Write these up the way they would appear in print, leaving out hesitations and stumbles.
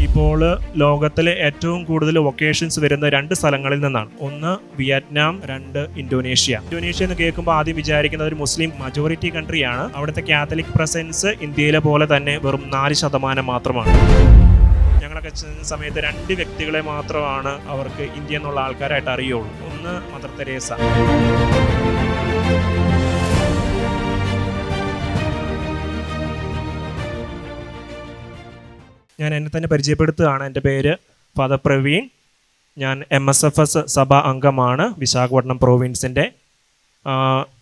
ഇപ്പോൾ ലോകത്തിലെ ഏറ്റവും കൂടുതൽ വൊക്കേഷൻസ് വരുന്ന 2 സ്ഥലങ്ങളിൽ നിന്നാണ്. ഒന്ന് വിയറ്റ്നാം, 2 ഇന്തോനേഷ്യ. ഇന്തോനേഷ്യ എന്ന് കേൾക്കുമ്പോൾ ആദ്യം വിചാരിക്കുന്നത് ഒരു മുസ്ലിം മജോറിറ്റി കൺട്രിയാണ്. അവിടുത്തെ കാത്തലിക് പ്രസൻസ് ഇന്ത്യയിലെ പോലെ തന്നെ വെറും 4% മാത്രമാണ്. ഞങ്ങളൊക്കെ ചെന്ന സമയത്ത് 2 വ്യക്തികളെ മാത്രമാണ് അവർക്ക് ഇന്ത്യ എന്നുള്ള ആൾക്കാരായിട്ട് അറിയുള്ളൂ. ഒന്ന് മദർ തെരേസ. ഞാൻ എന്നെ തന്നെ പരിചയപ്പെടുത്തുകയാണ്. എൻ്റെ പേര് ഫാദർ പ്രവീൺ. ഞാൻ MSFS സഭാ അംഗമാണ് വിശാഖപട്ടണം പ്രോവിൻസിൻ്റെ.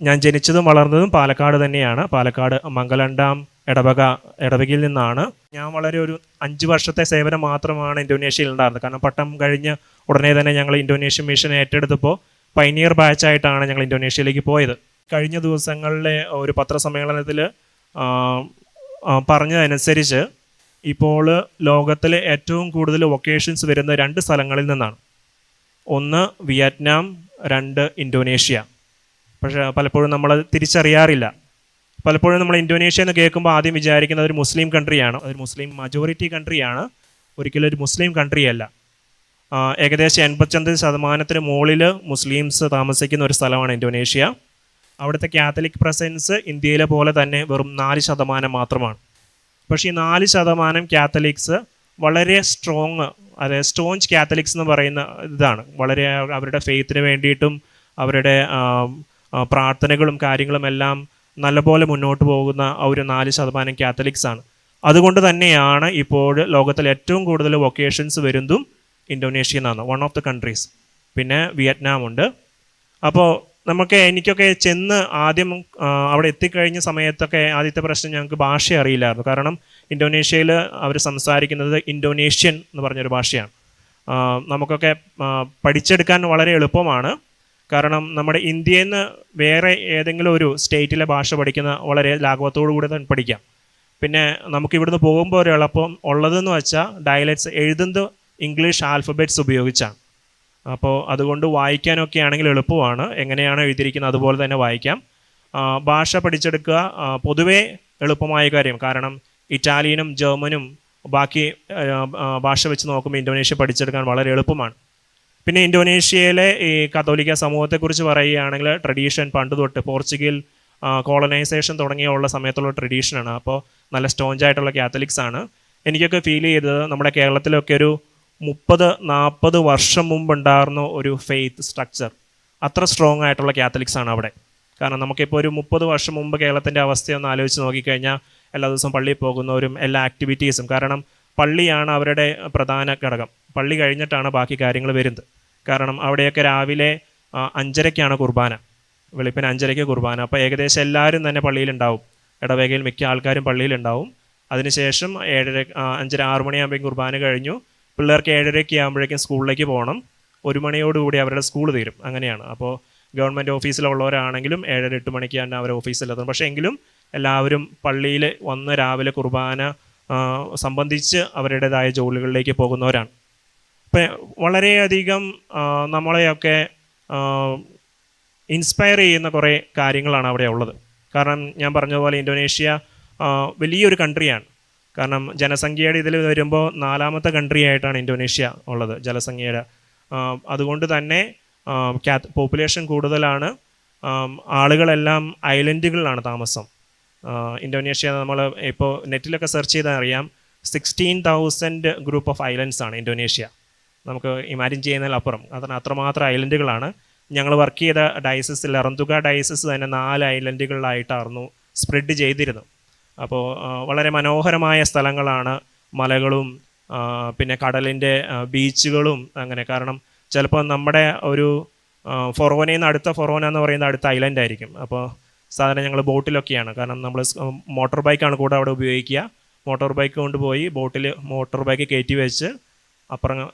ഞാൻ ജനിച്ചതും വളർന്നതും പാലക്കാട് തന്നെയാണ്. പാലക്കാട് മംഗലം ഇടവകയിൽ നിന്നാണ്. ഞാൻ വളരെ ഒരു 5 വർഷത്തെ സേവനം മാത്രമാണ് ഇന്തോനേഷ്യയിൽ ഉണ്ടായിരുന്നത്. കാരണം പട്ടം കഴിഞ്ഞ് ഉടനെ തന്നെ ഞങ്ങൾ ഇന്തോനേഷ്യൻ മിഷൻ ഏറ്റെടുത്തപ്പോൾ പൈനിയർ ബാച്ചായിട്ടാണ് ഞങ്ങൾ ഇന്തോനേഷ്യയിലേക്ക് പോയത്. കഴിഞ്ഞ ദിവസങ്ങളിലെ ഒരു പത്രസമ്മേളനത്തിൽ പറഞ്ഞതനുസരിച്ച് ഇപ്പോൾ ലോകത്തിലെ ഏറ്റവും കൂടുതൽ വൊക്കേഷൻസ് വരുന്ന 2 സ്ഥലങ്ങളിൽ നിന്നാണ്. ഒന്ന് വിയറ്റ്നാം, 2 ഇന്തോനേഷ്യ. പക്ഷേ പലപ്പോഴും നമ്മളത് തിരിച്ചറിയാറില്ല. പലപ്പോഴും നമ്മൾ ഇന്തോനേഷ്യ എന്ന് കേൾക്കുമ്പോൾ ആദ്യം വിചാരിക്കുന്നത് ഒരു മുസ്ലിം കൺട്രിയാണ്, ഒരു മുസ്ലിം മജോറിറ്റി കൺട്രിയാണ്. ഒരിക്കലും ഒരു മുസ്ലിം കൺട്രിയല്ല. ഏകദേശം 85% മുകളിൽ മുസ്ലിംസ് താമസിക്കുന്ന ഒരു സ്ഥലമാണ് ഇന്തോനേഷ്യ. അവിടുത്തെ കാത്തലിക് പ്രസൻസ് ഇന്ത്യയിലെ പോലെ തന്നെ വെറും 4% മാത്രമാണ്. പക്ഷേ ഈ 4% കാത്തലിക്സ് വളരെ സ്ട്രോങ്, അതായത് സ്റ്റോഞ്ച് കാത്തലിക്സ് എന്ന് പറയുന്ന ഇതാണ്. വളരെ അവരുടെ ഫെയ്ത്തിന് വേണ്ടിയിട്ടും അവരുടെ പ്രാർത്ഥനകളും കാര്യങ്ങളും എല്ലാം നല്ലപോലെ മുന്നോട്ട് പോകുന്ന ഒരു 4% കാത്തലിക്സ് ആണ്. അതുകൊണ്ട് തന്നെയാണ് ഇപ്പോൾ ലോകത്തിൽ ഏറ്റവും കൂടുതൽ വൊക്കേഷൻസ് വരുന്നതും ഇന്തോനേഷ്യ എന്നാണ്, വൺ ഓഫ് ദ കൺട്രീസ്. പിന്നെ വിയറ്റ്നാം ഉണ്ട്. അപ്പോൾ എനിക്കൊക്കെ ചെന്ന് ആദ്യം അവിടെ എത്തിക്കഴിഞ്ഞ സമയത്തൊക്കെ ആദ്യത്തെ പ്രശ്നം ഞങ്ങൾക്ക് ഭാഷ അറിയില്ലായിരുന്നു. കാരണം ഇന്തോനേഷ്യയിൽ അവർ സംസാരിക്കുന്നത് ഇന്തോനേഷ്യൻ എന്ന് പറഞ്ഞൊരു ഭാഷയാണ്. നമുക്കൊക്കെ പഠിച്ചെടുക്കാൻ വളരെ എളുപ്പമാണ്. കാരണം നമ്മുടെ ഇന്ത്യയിൽ നിന്ന് വേറെ ഏതെങ്കിലും ഒരു സ്റ്റേറ്റിലെ ഭാഷ പഠിക്കുന്ന വളരെ ലാഘവത്തോടു കൂടി തന്നെ പഠിക്കാം. പിന്നെ നമുക്കിവിടുന്ന് പോകുമ്പോൾ ഒരു എളുപ്പം ഉള്ളതെന്ന് വെച്ചാൽ ഡയലക്ട്സ് എഴുതുന്നത് ഇംഗ്ലീഷ് ആൽഫബറ്റ്സ് ഉപയോഗിച്ചാണ്. അപ്പോൾ അതുകൊണ്ട് വായിക്കാനൊക്കെ ആണെങ്കിൽ എളുപ്പമാണ്. എങ്ങനെയാണ് എഴുതിയിരിക്കുന്നത് അതുപോലെ തന്നെ വായിക്കാം. ഭാഷ പഠിച്ചെടുക്കുക പൊതുവേ എളുപ്പമായ കാര്യം. കാരണം ഇറ്റാലിയനും ജർമ്മനും ബാക്കി ഭാഷ വെച്ച് നോക്കുമ്പോൾ ഇന്തോനേഷ്യ പഠിച്ചെടുക്കാൻ വളരെ എളുപ്പമാണ്. പിന്നെ ഇന്തോനേഷ്യയിലെ ഈ കത്തോലിക്ക സമൂഹത്തെക്കുറിച്ച് പറയുകയാണെങ്കിൽ ട്രഡീഷൻ പണ്ട് തൊട്ട് പോർച്ചുഗൽ കോളനൈസേഷൻ തുടങ്ങിയുള്ള സമയത്തുള്ള ട്രഡീഷനാണ്. അപ്പോൾ നല്ല സ്റ്റോഞ്ചായിട്ടുള്ള കാത്തലിക്സ് ആണ്. എനിക്കൊക്കെ ഫീൽ ചെയ്തത് നമ്മുടെ കേരളത്തിലൊക്കെ ഒരു 30-40 വർഷം മുമ്പുണ്ടായിരുന്ന ഒരു ഫെയ്ത്ത് സ്ട്രക്ചർ, അത്ര സ്ട്രോങ് ആയിട്ടുള്ള കാത്തലിക്സ് ആണ് അവിടെ. കാരണം നമുക്കിപ്പോൾ ഒരു 30 വർഷം മുമ്പ് കേരളത്തിൻ്റെ അവസ്ഥയൊന്ന് ആലോചിച്ച് നോക്കിക്കഴിഞ്ഞാൽ എല്ലാ ദിവസവും പള്ളിയിൽ പോകുന്നവരും എല്ലാ ആക്ടിവിറ്റീസും, കാരണം പള്ളിയാണ് അവരുടെ പ്രധാന ഘടകം. പള്ളി കഴിഞ്ഞിട്ടാണ് ബാക്കി കാര്യങ്ങൾ വരുന്നത്. കാരണം അവിടെയൊക്കെ രാവിലെ 5:30 കുർബാന, വെളുപ്പിന് 5:30 കുർബാന. അപ്പോൾ ഏകദേശം എല്ലാവരും തന്നെ പള്ളിയിലുണ്ടാവും. ഇടവകയിൽ മിക്ക ആൾക്കാരും പള്ളിയിലുണ്ടാവും. അതിനുശേഷം 5:30-6 മണിയാകുമ്പോഴേക്കും കുർബാന കഴിഞ്ഞു. പിള്ളേർക്ക് 7:30 ആകുമ്പോഴേക്കും സ്കൂളിലേക്ക് പോകണം. 1 മണിയോടുകൂടി അവരുടെ സ്കൂൾ തീരും. അങ്ങനെയാണ്. അപ്പോൾ ഗവൺമെൻറ് ഓഫീസിലുള്ളവരാണെങ്കിലും 7-8 മണിക്ക് തന്നെ അവർ ഓഫീസിലെത്തും. പക്ഷേ എങ്കിലും എല്ലാവരും പള്ളിയിൽ വന്ന് രാവിലെ കുർബാന സംബന്ധിച്ച് അവരുടേതായ ജോലികളിലേക്ക് പോകുന്നവരാണ്. അപ്പം വളരെയധികം നമ്മളെയൊക്കെ ഇൻസ്പയർ ചെയ്യുന്ന കുറേ കാര്യങ്ങളാണ് അവിടെ ഉള്ളത്. കാരണം ഞാൻ പറഞ്ഞതുപോലെ ഇന്തോനേഷ്യ വലിയൊരു കൺട്രിയാണ്. കാരണം ജനസംഖ്യയുടെ ഇതിൽ വരുമ്പോൾ 4ാമത്തെ കൺട്രി ആയിട്ടാണ് ഇന്തോനേഷ്യ ഉള്ളത് ജനസംഖ്യയുടെ. അതുകൊണ്ട് തന്നെ പോപ്പുലേഷൻ കൂടുതലാണ്. ആളുകളെല്ലാം ഐലൻഡുകളിലാണ് താമസം. ഇന്തോനേഷ്യ നമ്മൾ ഇപ്പോൾ നെറ്റിലൊക്കെ സെർച്ച് ചെയ്താൽ അറിയാം, 16,000 ഗ്രൂപ്പ് ഓഫ് ഐലൻഡ്സ് ആണ് ഇന്തോനേഷ്യ. നമുക്ക് ഇമാജിൻ ചെയ്യുന്നതിലപ്പുറം. അത്രമാത്രം ഐലൻഡുകളാണ്. ഞങ്ങൾ വർക്ക് ചെയ്ത ഡയസിസിൽ ലറന്തുക ഡയസിസ് തന്നെ 4 ഐലൻഡുകളിലായിട്ടായിരുന്നു സ്പ്രെഡ് ചെയ്തിരുന്നത്. അപ്പോൾ വളരെ മനോഹരമായ സ്ഥലങ്ങളാണ്, മലകളും പിന്നെ കടലിൻ്റെ ബീച്ചുകളും അങ്ങനെ. കാരണം ചിലപ്പോൾ നമ്മുടെ ഒരു ഫൊറോനയിൽ നിന്ന് അടുത്ത ഫൊറോന എന്ന് പറയുന്നത് അടുത്ത ഐലൻഡ് ആയിരിക്കും. അപ്പോൾ സാധാരണ ഞങ്ങൾ ബോട്ടിലൊക്കെയാണ്, കാരണം നമ്മൾ മോട്ടോർ ബൈക്കാണ് കൂടെ അവിടെ ഉപയോഗിക്കുക. മോട്ടോർ ബൈക്ക് കൊണ്ടുപോയി ബോട്ടിൽ മോട്ടോർ ബൈക്ക് കയറ്റി വെച്ച്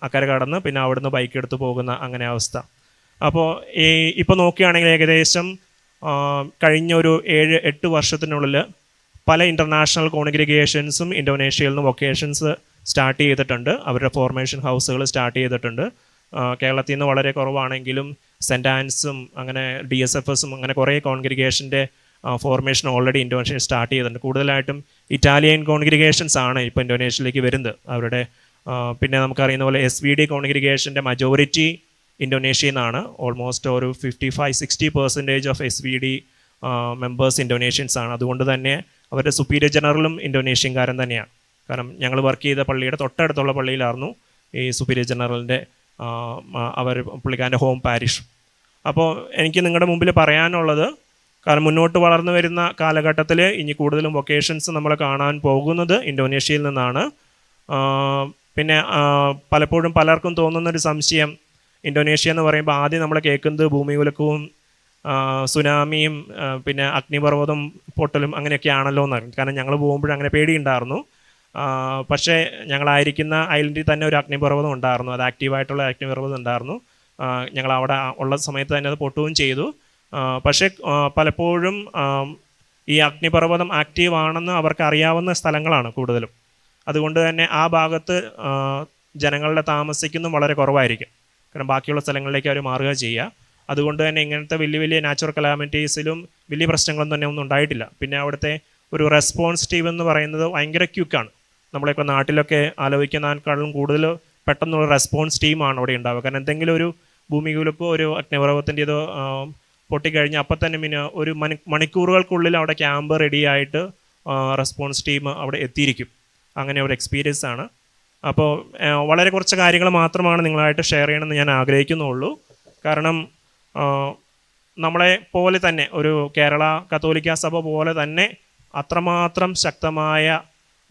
അക്കരെ കടന്ന് പിന്നെ അവിടുന്ന് ബൈക്ക് എടുത്ത് പോകുന്ന അങ്ങനെ അവസ്ഥ. അപ്പോൾ ഇപ്പോൾ നോക്കുകയാണെങ്കിൽ ഏകദേശം കഴിഞ്ഞ ഒരു 7-8 വർഷത്തിനുള്ളിൽ പല ഇൻ്റർനാഷണൽ കോൺഗ്രിഗേഷൻസും ഇന്തോനേഷ്യയിൽ നിന്ന് വൊക്കേഷൻസ് സ്റ്റാർട്ട് ചെയ്തിട്ടുണ്ട്. അവരുടെ ഫോർമേഷൻ ഹൗസുകൾ സ്റ്റാർട്ട് ചെയ്തിട്ടുണ്ട്. കേരളത്തിൽ നിന്ന് വളരെ കുറവാണെങ്കിലും സെൻറ്റ് ആൻസും അങ്ങനെ DSFSും അങ്ങനെ കുറേ കോൺഗ്രിഗേഷൻ്റെ ഫോർമേഷൻ ഓൾറെഡി ഇന്തോനേഷ്യ സ്റ്റാർട്ട് ചെയ്തിട്ടുണ്ട്. കൂടുതലായിട്ടും ഇറ്റാലിയൻ കോൺഗ്രിഗേഷൻസ് ആണ് ഇപ്പോൾ ഇന്തോനേഷ്യയിലേക്ക് വരുന്നത്. അവരുടെ പിന്നെ നമുക്കറിയുന്ന പോലെ SVD കോൺഗ്രിഗേഷൻ്റെ മജോറിറ്റി ഇന്തോനേഷ്യയിൽ നിന്നാണ്. ഓൾമോസ്റ്റ് ഒരു 55-60% ഓഫ് SVD മെമ്പേഴ്സ് ഇന്തോനേഷ്യൻസ് ആണ്. അതുകൊണ്ട് തന്നെ അവരുടെ സുപ്പീരിയർ ജനറലും ഇന്തോനേഷ്യൻകാരൻ തന്നെയാണ്. കാരണം ഞങ്ങൾ വർക്ക് ചെയ്ത പള്ളിയുടെ തൊട്ടടുത്തുള്ള പള്ളിയിലായിരുന്നു ഈ സുപ്പീരിയർ ജനറലിൻ്റെ പുള്ളിക്കാരൻ്റെ ഹോം പാരിഷ്. അപ്പോൾ എനിക്ക് നിങ്ങളുടെ മുമ്പിൽ പറയാനുള്ളത്, കാരണം മുന്നോട്ട് വളർന്നു വരുന്ന കാലഘട്ടത്തിൽ ഇനി കൂടുതലും വൊക്കേഷൻസ് നമ്മൾ കാണാൻ പോകുന്നത് ഇന്തോനേഷ്യയിൽ നിന്നാണ്. പിന്നെ പലപ്പോഴും പലർക്കും തോന്നുന്നൊരു സംശയം, ഇന്തോനേഷ്യ എന്ന് പറയുമ്പോൾ ആദ്യം നമ്മൾ കേൾക്കുന്നത് ഭൂമികുലുക്കവും സുനാമിയും പിന്നെ അഗ്നിപർവ്വതം പൊട്ടലും അങ്ങനെയൊക്കെയാണല്ലോ എന്നാണ്. കാരണം ഞങ്ങൾ പോകുമ്പോഴും അങ്ങനെ പേടിയുണ്ടായിരുന്നു. പക്ഷേ ഞങ്ങളായിരിക്കുന്ന ഐലൻഡിൽ തന്നെ ഒരു അഗ്നിപർവ്വതം ഉണ്ടായിരുന്നു. അത് ആക്റ്റീവായിട്ടുള്ള അഗ്നിപർവ്വതം ഉണ്ടായിരുന്നു. ഞങ്ങൾ അവിടെ ഉള്ള സമയത്ത് തന്നെ അത് പൊട്ടുകയും ചെയ്തു. പക്ഷേ പലപ്പോഴും ഈ അഗ്നിപർവ്വതം ആക്റ്റീവ് ആണെന്ന് അവർക്ക് അറിയാവുന്ന സ്ഥലങ്ങളാണ് കൂടുതലും. അതുകൊണ്ട് തന്നെ ആ ഭാഗത്ത് ജനങ്ങളുടെ താമസിക്കുന്നതും വളരെ കുറവായിരിക്കും. കാരണം ബാക്കിയുള്ള സ്ഥലങ്ങളിലേക്ക് അവർ മാറുക ചെയ്യുക. അതുകൊണ്ട് തന്നെ ഇങ്ങനത്തെ വലിയ വലിയ നാച്ചുറൽ കലാമിറ്റീസിലും വലിയ പ്രശ്നങ്ങളൊന്നും തന്നെ ഒന്നും ഉണ്ടായിട്ടില്ല. പിന്നെ അവിടുത്തെ ഒരു റെസ്പോൺസ് ടീം എന്ന് പറയുന്നത് ഭയങ്കര ക്വിക്കാണ്. നമ്മളെയൊക്കെ നാട്ടിലൊക്കെ ആലോചിക്കുന്നതിനേക്കാളും കൂടുതൽ പെട്ടെന്നുള്ള റെസ്പോൺസ് ടീമാണ് അവിടെ ഉണ്ടാവുക. കാരണം എന്തെങ്കിലും ഒരു ഭൂമികുലുക്കോ ഒരു അഗ്നിപർവ്വതത്തിൻ്റെതോ പൊട്ടിക്കഴിഞ്ഞാൽ അപ്പം തന്നെ പിന്നെ ഒരു മണിക്കൂറുകൾക്കുള്ളിൽ അവിടെ ക്യാമ്പ് റെഡിയായിട്ട് റെസ്പോൺസ് ടീം അവിടെ എത്തിയിരിക്കും. അങ്ങനെ ഒരു എക്സ്പീരിയൻസ് ആണ്. അപ്പോൾ വളരെ കുറച്ച് കാര്യങ്ങൾ മാത്രമാണ് നിങ്ങളായിട്ട് ഷെയർ ചെയ്യണമെന്ന് ഞാൻ ആഗ്രഹിക്കുന്നുള്ളൂ. കാരണം നമ്മളെ പോലെ തന്നെ ഒരു കേരള കത്തോലിക്ക സഭ പോലെ തന്നെ അത്രമാത്രം ശക്തമായ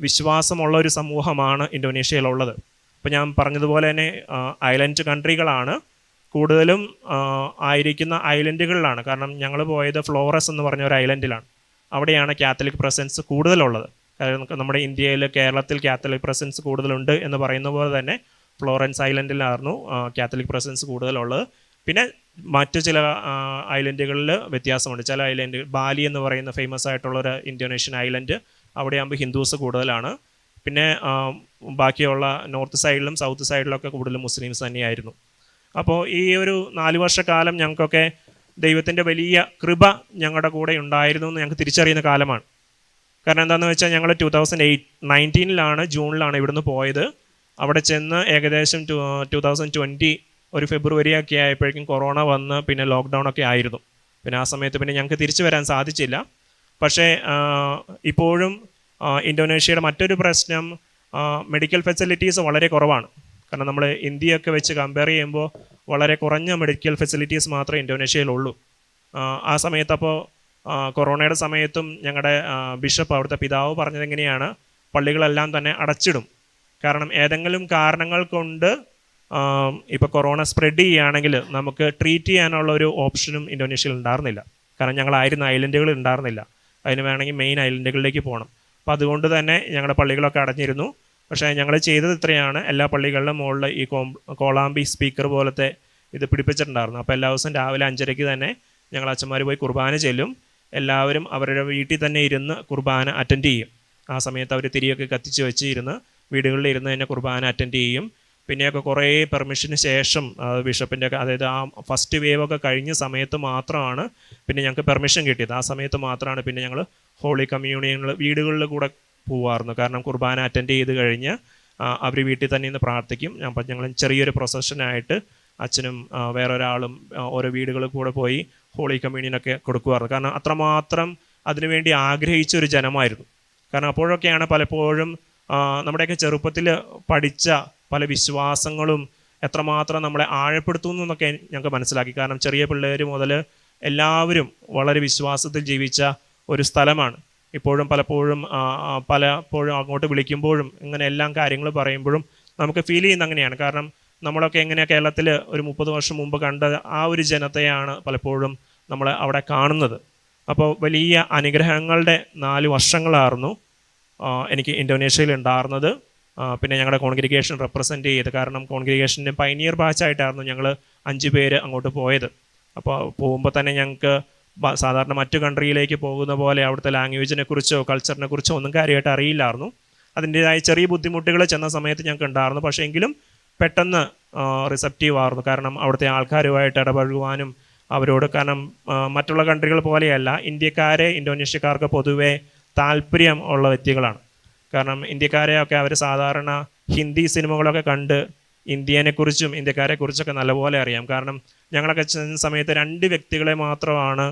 വിശ്വാസമുള്ള ഒരു സമൂഹമാണ് ഇന്തോനേഷ്യയിലുള്ളത്. ഇപ്പോൾ ഞാൻ പറഞ്ഞതുപോലെ തന്നെ ഐലൻഡ് കൺട്രികളാണ് കൂടുതലും ആയിരിക്കുന്ന ഐലൻഡുകളിലാണ്. കാരണം ഞങ്ങൾ പോയത് ഫ്ലോറസ് എന്ന് പറഞ്ഞ ഒരു ഐലൻഡിലാണ്. അവിടെയാണ് കാത്തലിക് പ്രസൻസ് കൂടുതലുള്ളത്. കാരണം നമ്മുടെ ഇന്ത്യയിൽ കേരളത്തിൽ കാത്തലിക് പ്രസൻസ് കൂടുതലുണ്ട് എന്ന് പറയുന്ന പോലെ തന്നെ ഫ്ലോറൻസ് ഐലൻഡിലായിരുന്നു കാത്തലിക് പ്രസൻസ് കൂടുതലുള്ളത്. പിന്നെ മറ്റു ചില ഐലൻഡുകളിൽ വ്യത്യാസമുണ്ട്. ചില ഐലൻഡ്, ബാലി എന്ന് പറയുന്ന ഫേമസ് ആയിട്ടുള്ളൊരു ഇന്തോനേഷ്യൻ ഐലൻഡ്, അവിടെയാകുമ്പോൾ ഹിന്ദുസ് കൂടുതലാണ്. പിന്നെ ബാക്കിയുള്ള നോർത്ത് സൈഡിലും സൗത്ത് സൈഡിലൊക്കെ കൂടുതലും മുസ്ലിംസ് തന്നെയായിരുന്നു. അപ്പോൾ ഈ ഒരു 4 വർഷക്കാലം ഞങ്ങൾക്കൊക്കെ ദൈവത്തിൻ്റെ വലിയ കൃപ ഞങ്ങളുടെ കൂടെ ഉണ്ടായിരുന്നു എന്ന് ഞങ്ങൾക്ക് തിരിച്ചറിയുന്ന കാലമാണ്. കാരണം എന്താണെന്ന് വെച്ചാൽ ഞങ്ങൾ 2019 ജൂണിലാണ് ഇവിടുന്ന് പോയത്. അവിടെ ചെന്ന് ഏകദേശം 2020 ഒരു ഫെബ്രുവരി ഒക്കെ ആയപ്പോഴേക്കും കൊറോണ വന്ന് പിന്നെ ലോക്ക്ഡൗൺ ഒക്കെ ആയിരുന്നു. പിന്നെ ആ സമയത്ത് പിന്നെ ഞങ്ങൾക്ക് തിരിച്ചു വരാൻ സാധിച്ചില്ല. പക്ഷേ ഇപ്പോഴും ഇന്തോനേഷ്യയുടെ മറ്റൊരു പ്രശ്നം, മെഡിക്കൽ ഫെസിലിറ്റീസ് വളരെ കുറവാണ്. കാരണം നമ്മൾ ഇന്ത്യയൊക്കെ വെച്ച് കമ്പയർ ചെയ്യുമ്പോൾ വളരെ കുറഞ്ഞ മെഡിക്കൽ ഫെസിലിറ്റീസ് മാത്രമേ ഇന്തോനേഷ്യയിലുള്ളൂ. ആ സമയത്ത് അപ്പോൾ കൊറോണയുടെ സമയത്തും ഞങ്ങളുടെ ബിഷപ്പ്, അവിടുത്തെ പിതാവ് പറഞ്ഞത് എങ്ങനെയാണ്, പള്ളികളെല്ലാം തന്നെ അടച്ചിടും. കാരണം ഏതെങ്കിലും കാരണങ്ങൾ കൊണ്ട് ഇപ്പോൾ കൊറോണ സ്പ്രെഡ് ചെയ്യുകയാണെങ്കിൽ നമുക്ക് ട്രീറ്റ് ചെയ്യാനുള്ള ഒരു ഓപ്ഷനും ഇന്തോനേഷ്യയിൽ ഉണ്ടായിരുന്നില്ല. കാരണം ഞങ്ങളായിരുന്ന ഐലൻഡുകൾ ഉണ്ടായിരുന്നില്ല. അതിന് വേണമെങ്കിൽ മെയിൻ ഐലൻഡുകളിലേക്ക് പോകണം. അപ്പോൾ അതുകൊണ്ട് തന്നെ ഞങ്ങളുടെ പള്ളികളൊക്കെ അടഞ്ഞിരുന്നു. പക്ഷേ ഞങ്ങൾ ചെയ്തത് ഇത്രയാണ്, എല്ലാ പള്ളികളിലും മുകളിൽ ഈ കോളാമ്പി സ്പീക്കർ പോലത്തെ ഇത് പിടിപ്പിച്ചിട്ടുണ്ടായിരുന്നു. അപ്പോൾ എല്ലാ ദിവസവും രാവിലെ 5:30 തന്നെ ഞങ്ങൾ അച്ഛന്മാർ പോയി കുർബാന ചെല്ലും. എല്ലാവരും അവരുടെ വീട്ടിൽ തന്നെ ഇരുന്ന് കുർബാന അറ്റൻഡ് ചെയ്യും. ആ സമയത്ത് അവർ തിരിയൊക്കെ കത്തിച്ച് വെച്ച് ഇരുന്ന് വീടുകളിൽ ഇരുന്ന് തന്നെ കുർബാന അറ്റൻഡ് ചെയ്യും. പിന്നെയൊക്കെ കുറേ പെർമിഷന് ശേഷം ബിഷപ്പിൻ്റെ ഒക്കെ, അതായത് ആ ഫസ്റ്റ് വേവ് ഒക്കെ കഴിഞ്ഞ സമയത്ത് മാത്രമാണ് പിന്നെ ഞങ്ങൾക്ക് പെർമിഷൻ കിട്ടിയത്. ആ സമയത്ത് മാത്രമാണ് പിന്നെ ഞങ്ങൾ ഹോളി കമ്മ്യൂണിയനിൽ വീടുകളിൽ കൂടെ പോവാറുണ്ട്. കാരണം കുർബാന അറ്റൻഡ് ചെയ്ത് കഴിഞ്ഞ് അവർ വീട്ടിൽ തന്നെ ഇന്ന് പ്രാർത്ഥിക്കും. അപ്പം ഞങ്ങൾ ചെറിയൊരു പ്രൊസഷനായിട്ട് അച്ഛനും വേറൊരാളും ഓരോ വീടുകളിൽ കൂടെ പോയി ഹോളി കമ്മ്യൂണിയനൊക്കെ കൊടുക്കുമായിരുന്നു. കാരണം അത്രമാത്രം അതിനുവേണ്ടി ആഗ്രഹിച്ച ഒരു ജനമായിരുന്നു. കാരണം അപ്പോഴൊക്കെയാണ് പലപ്പോഴും നമ്മുടെയൊക്കെ ചെറുപ്പത്തിൽ പഠിച്ച പല വിശ്വാസങ്ങളും എത്രമാത്രം നമ്മളെ ആഴപ്പെടുത്തുന്നു എന്നൊക്കെ ഞങ്ങൾക്ക് മനസ്സിലാക്കി. കാരണം ചെറിയ പിള്ളേർ മുതൽ എല്ലാവരും വളരെ വിശ്വാസത്തിൽ ജീവിച്ച ഒരു സ്ഥലമാണ്. ഇപ്പോഴും പലപ്പോഴും അങ്ങോട്ട് വിളിക്കുമ്പോഴും ഇങ്ങനെ എല്ലാം കാര്യങ്ങൾ പറയുമ്പോഴും നമുക്ക് ഫീൽ ചെയ്യുന്ന അങ്ങനെയാണ്. കാരണം നമ്മളൊക്കെ എങ്ങനെയാണ് കേരളത്തിൽ ഒരു 30 വർഷം മുമ്പ് കണ്ട ആ ഒരു ജനതയാണ് പലപ്പോഴും നമ്മൾ അവിടെ കാണുന്നത്. അപ്പോൾ വലിയ അനുഗ്രഹങ്ങളുടെ 4 വർഷങ്ങളായിരുന്നു എനിക്ക് ഇന്തോനേഷ്യയിൽ ഉണ്ടായിരുന്നത്. പിന്നെ ഞങ്ങളുടെ കോൺഗ്രിഗേഷൻ റെപ്രസെൻ്റ് ചെയ്ത്, കാരണം കോൺഗ്രിഗേഷൻ്റെ പൈനിയർ ബാച്ചായിട്ടായിരുന്നു ഞങ്ങൾ 5 പേര് അങ്ങോട്ട് പോയത്. അപ്പോൾ പോകുമ്പോൾ തന്നെ ഞങ്ങൾക്ക് സാധാരണ മറ്റു കൺട്രിയിലേക്ക് പോകുന്ന പോലെ അവിടുത്തെ ലാംഗ്വേജിനെ കുറിച്ചോ കൾച്ചറിനെ കുറിച്ചോ ഒന്നും കാര്യമായിട്ട് അറിയില്ലായിരുന്നു. അതിൻ്റേതായ ചെറിയ ബുദ്ധിമുട്ടുകൾ ചെന്ന സമയത്ത് ഞങ്ങൾക്ക് ഉണ്ടായിരുന്നു. പക്ഷേ എങ്കിലും പെട്ടെന്ന് റിസപ്റ്റീവ് ആയിരുന്നു. കാരണം അവിടുത്തെ ആൾക്കാരുമായിട്ട് ഇടപഴകുവാനും അവരോട്, കാരണം മറ്റുള്ള കൺട്രികൾ പോലെയല്ല, ഇന്ത്യക്കാരെ ഇന്തോനേഷ്യക്കാർക്ക് പൊതുവെ താല്പര്യം ഉള്ള വ്യക്തികളാണ്. കാരണം ഇന്ത്യക്കാരെയൊക്കെ അവർ സാധാരണ ഹിന്ദി സിനിമകളൊക്കെ കണ്ട് ഇന്ത്യനെക്കുറിച്ചും ഇന്ത്യക്കാരെക്കുറിച്ചൊക്കെ നല്ലപോലെ അറിയാം. കാരണം ഞങ്ങളൊക്കെ ചെന്ന സമയത്ത് 2 വ്യക്തികളെ മാത്രമാണ്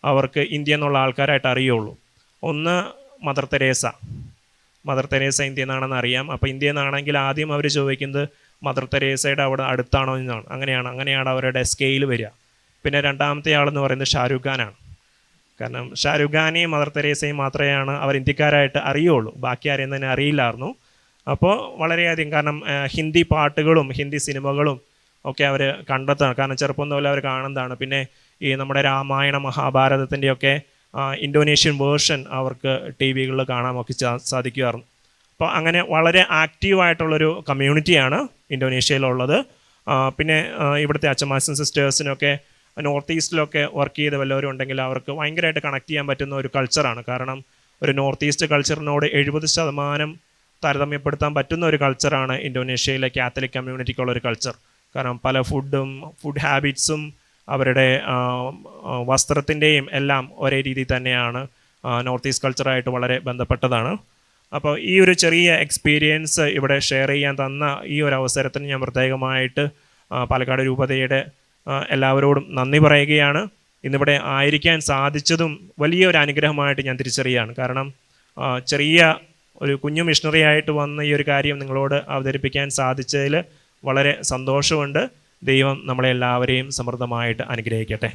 അവർക്ക് ഇന്ത്യ എന്നുള്ള ആൾക്കാരായിട്ട് അറിയുള്ളൂ. ഒന്ന് മദർ തെരേസ ഇന്ത്യയിൽ നിന്നാണെന്ന് അറിയാം. അപ്പോൾ ഇന്ത്യയിൽ നിന്നാണെങ്കിൽ ആദ്യം അവർ ചോദിക്കുന്നത് മദർ തെരേസയുടെ അവിടെ അടുത്താണോ എന്നാണ്. അങ്ങനെയാണ് അവരുടെ സ്കെയിൽ വരിക. പിന്നെ രണ്ടാമത്തെ ആളെന്ന് പറയുന്നത് ഷാരൂഖ് ഖാനാണ്. കാരണം ഷാരൂഖ് ഖാനെയും മദർ തെരേസയും മാത്രമാണ് അവർ ഇന്ത്യക്കാരായിട്ട് അറിയുള്ളൂ, ബാക്കി ആരെയും തന്നെ അറിയില്ലായിരുന്നു. അപ്പോൾ വളരെയധികം, കാരണം ഹിന്ദി പാട്ടുകളും ഹിന്ദി സിനിമകളും ഒക്കെ അവർ കണ്ടെത്താണ്. കാരണം ചെറുപ്പം പോലെ അവർ കാണുന്നതാണ്. പിന്നെ ഈ നമ്മുടെ രാമായണ മഹാഭാരതത്തിൻ്റെയൊക്കെ ഇന്തോനേഷ്യൻ വേർഷൻ അവർക്ക് ടി വികളിൽ കാണാനൊക്കെ സാധിക്കുമായിരുന്നു. അപ്പോൾ അങ്ങനെ വളരെ ആക്റ്റീവായിട്ടുള്ളൊരു കമ്മ്യൂണിറ്റിയാണ് ഇന്തോനേഷ്യയിലുള്ളത്. പിന്നെ ഇവിടുത്തെ അച്ഛന്മാരും സിസ്റ്റേഴ്സിനൊക്കെ നോർത്ത് ഈസ്റ്റിലൊക്കെ വർക്ക് ചെയ്ത് വല്ലവരും ഉണ്ടെങ്കിൽ അവർക്ക് ഭയങ്കരമായിട്ട് കണക്ട് ചെയ്യാൻ പറ്റുന്ന ഒരു കൾച്ചറാണ്. കാരണം ഒരു നോർത്ത് ഈസ്റ്റ് കൾച്ചറിനോട് 70% താരതമ്യപ്പെടുത്താൻ പറ്റുന്ന ഒരു കൾച്ചറാണ് ഇന്തോനേഷ്യയിലെ കാത്തലിക് കമ്മ്യൂണിറ്റിക്കുള്ളൊരു കൾച്ചർ. കാരണം പല ഫുഡ് ഹാബിറ്റ്സും അവരുടെ വസ്ത്രത്തിൻ്റെയും എല്ലാം ഒരേ രീതിയിൽ തന്നെയാണ്. നോർത്ത് ഈസ്റ്റ് കൾച്ചറായിട്ട് വളരെ ബന്ധപ്പെട്ടതാണ്. അപ്പോൾ ഈ ഒരു ചെറിയ എക്സ്പീരിയൻസ് ഇവിടെ ഷെയർ ചെയ്യാൻ തന്ന ഈ ഒരു അവസരത്തിന് ഞാൻ പ്രത്യേകമായിട്ട് പാലക്കാട് രൂപതയുടെ എല്ലാവരോടും നന്ദി പറയുകയാണ്. ഇന്നിവിടെ ആയിരിക്കാൻ സാധിച്ചതും വലിയൊരു അനുഗ്രഹമായിട്ട് ഞാൻ തിരിച്ചറിയുകയാണ്. കാരണം ചെറിയ ഒരു കുഞ്ഞു മിഷണറി ആയിട്ട് വന്ന ഈ ഒരു കാര്യം നിങ്ങളോട് അവതരിപ്പിക്കാൻ സാധിച്ചതിൽ വളരെ സന്തോഷമുണ്ട്. ദൈവം നമ്മളെല്ലാവരെയും സമൃദ്ധമായിട്ട് അനുഗ്രഹിക്കട്ടെ.